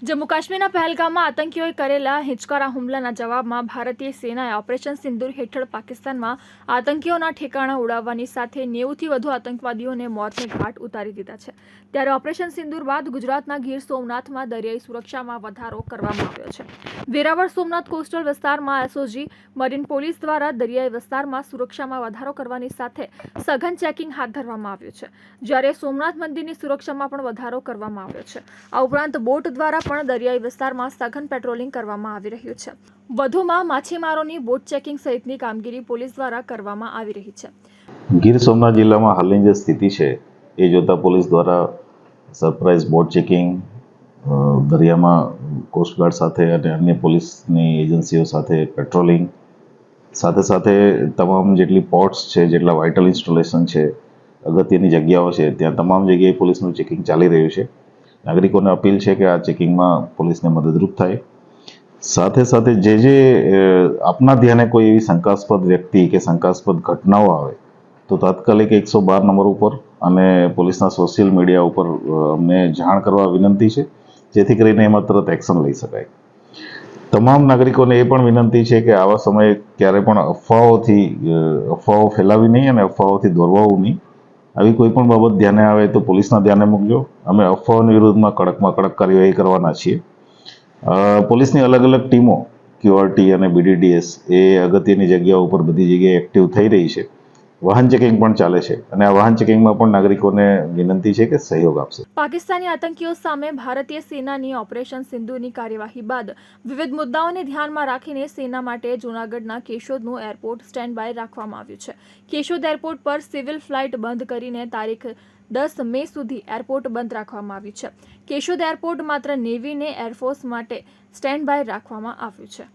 જમ્મુ કાશ્મીરના પહેલગામમાં આતંકીઓએ કરેલા હિંચકારા હુમલાના જવાબમાં ભારતીય સેનાએ ઓપરેશન સિંદૂર હેઠળ પાકિસ્તાનમાં આતંકીઓના ઠેકાણા ઉડાવવાની સાથે 90થી વધુ આતંકવાદીઓને મોતને ઘાટ ઉતારી દીધા છે। ત્યારે ઓપરેશન સિંદૂર બાદ ગુજરાતના ગીર સોમનાથમાં દરિયાઈ સુરક્ષામાં વધારો કરવામાં આવ્યો છે। વેરાવળ સોમનાથ કોસ્ટલ વિસ્તારમાં એસઓજી મરીન પોલીસ દ્વારા દરિયાઈ વિસ્તારમાં સુરક્ષામાં વધારો કરવાની સાથે સઘન ચેકિંગ હાથ ધરવામાં આવ્યું છે, જ્યારે સોમનાથ મંદિરની સુરક્ષામાં પણ વધારો કરવામાં આવ્યો છે। આ ઉપરાંત બોટ દ્વારા પણ દરિયાઈ વિસ્તારમાં સઘન પેટ્રોલિંગ કરવામાં આવી રહ્યું છે। વધુમાં માછીમારોની બોટ ચેકિંગ સહિતની કામગીરી પોલીસ દ્વારા કરવામાં આવી રહી છે। ગીર સોમનાથ જિલ્લામાં હાલની જે સ્થિતિ છે એ જોતા પોલીસ દ્વારા સરપ્રાઇઝ બોટ ચેકિંગ, દરિયામાં કોસ્ટગાર્ડ સાથે અને અન્ય પોલીસની એજન્સીઓ સાથે પેટ્રોલિંગ, સાથે સાથે તમામ જેટલી પોર્ટ્સ છે, જેટલા વાઇટલ ઇન્સ્ટોલેશન છે, અગત્યની જગ્યાઓ છે, ત્યાં તમામ જગ્યાએ પોલીસનું ચેકિંગ ચાલી રહ્યું છે। નાગરિકોને અપીલ છે કે આ ચેકિંગમાં પોલીસને મદદરૂપ થાય। સાથે સાથે જે આપના ધ્યાને કોઈ એવી શંકાસ્પદ વ્યક્તિ કે શંકાસ્પદ ઘટનાઓ આવે તો તાત્કાલિક 112 નંબર ઉપર અને પોલીસના સોશિયલ મીડિયા ઉપર અમને જાણ કરવા વિનંતી છે, જેથી કરીને એમાં તરત એક્શન લઈ શકાય। તમામ નાગરિકોને એ પણ વિનંતી છે કે આવા સમયે ક્યારે પણ અફવાઓ ફેલાવી નહીં અને અફવાઓથી દોરવાવું નહીં। આવી કોઈ પણ બાબત ધ્યાને આવે તો પોલીસના ધ્યાને મૂકજો। અમે અફવાઓની વિરુદ્ધમાં કડકમાં કડક કાર્યવાહી કરવાના છીએ। પોલીસની અલગ અલગ ટીમો QRT અને BDDS એ અગત્યની જગ્યાઓ ઉપર બધી જગ્યાએ એક્ટિવ થઈ રહી છે। વાહન ચેકિંગ પણ ચાલે છે અને આ વાહન ચેકિંગમાં પણ નાગરિકોને વિનંતી છે કે સહયોગ આપશે। પાકિસ્તાની આતંકીઓ સામે ભારતીય સેનાની ઓપરેશન સિંદૂરની કાર્યવાહી બાદ વિવિધ મુદ્દાઓને ધ્યાનમાં રાખીને સેના માટે જૂનાગઢના કેશોદનું એરપોર્ટ સ્ટેન્ડ બાય રાખવામાં આવ્યું છે। કેશોદ એરપોર્ટ પર સિવિલ ફ્લાઇટ બંધ કરીને તારીખ 10 મે સુધી એરપોર્ટ બંધ રાખવામાં આવ્યું છે। કેશોદ એરપોર્ટ માત્ર નેવી ને એરફોર્સ માટે સ્ટેન્ડ બાય રાખવામાં આવ્યું છે।